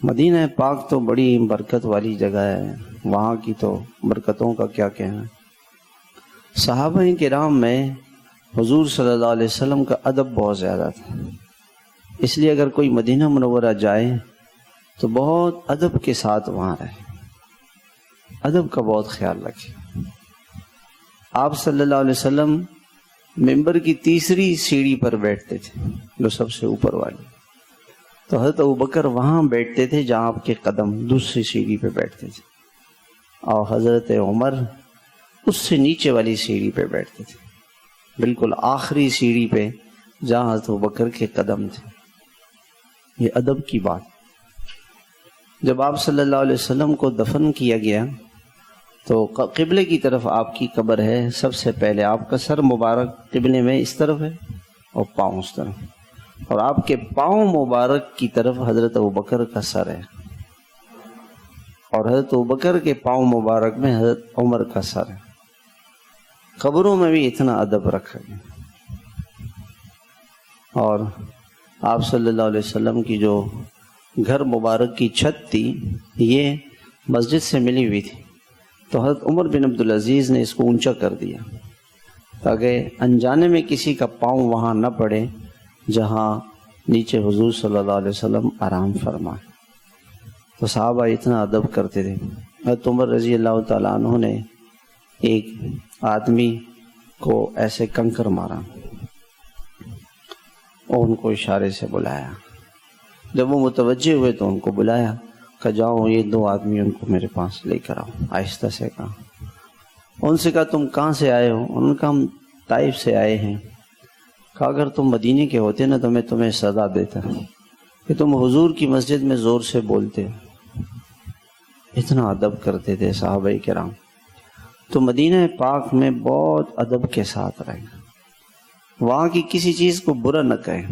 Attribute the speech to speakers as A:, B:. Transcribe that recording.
A: مدینہ پاک تو بڑی برکت والی جگہ ہے، وہاں کی تو برکتوں کا کیا کہنا۔ صحابہ کرام میں حضور صلی اللہ علیہ وسلم کا ادب بہت زیادہ تھا، اس لیے اگر کوئی مدینہ منورہ جائے تو بہت ادب کے ساتھ وہاں رہے، ادب کا بہت خیال رکھے۔ آپ صلی اللہ علیہ وسلم ممبر کی تیسری سیڑھی پر بیٹھتے تھے، جو سب سے اوپر والی، تو حضرت ابوبکر وہاں بیٹھتے تھے جہاں آپ کے قدم دوسری سیڑھی پہ بیٹھتے تھے، اور حضرت عمر اس سے نیچے والی سیڑھی پہ بیٹھتے تھے، بالکل آخری سیڑھی پہ جہاں حضرت ابوبکر کے قدم تھے۔ یہ ادب کی بات۔ جب آپ صلی اللہ علیہ وسلم کو دفن کیا گیا تو قبلے کی طرف آپ کی قبر ہے، سب سے پہلے آپ کا سر مبارک قبلے میں اس طرف ہے اور پاؤں اس طرف، اور آپ کے پاؤں مبارک کی طرف حضرت ابوبکر کا سر ہے، اور حضرت ابوبکر کے پاؤں مبارک میں حضرت عمر کا سر ہے۔ قبروں میں بھی اتنا ادب رکھا گیا۔ اور آپ صلی اللہ علیہ وسلم کی جو گھر مبارک کی چھت تھی یہ مسجد سے ملی ہوئی تھی، تو حضرت عمر بن عبدالعزیز نے اس کو اونچا کر دیا تاکہ انجانے میں کسی کا پاؤں وہاں نہ پڑے جہاں نیچے حضور صلی اللہ علیہ وسلم آرام فرمائے۔ تو صحابہ اتنا ادب کرتے تھے۔ حضرت عمر رضی اللہ تعالیٰ عنہ نے ایک آدمی کو ایسے کنکر مارا اور ان کو اشارے سے بلایا، جب وہ متوجہ ہوئے تو ان کو بلایا کہ جاؤ یہ دو آدمی ان کو میرے پاس لے کر آؤ۔ آہستہ سے کہا، ان سے کہا تم کہاں سے آئے ہو؟ انہوں نے کہا ہم طائف سے آئے ہیں۔ کہا اگر تم مدینے کے ہوتے نا تو میں تمہیں سزا دیتا کہ تم حضور کی مسجد میں زور سے بولتے ہو۔ اتنا ادب کرتے تھے صحابہ کرام۔ تو مدینہ پاک میں بہت ادب کے ساتھ رہے، وہاں کی کسی چیز کو برا نہ کہیں۔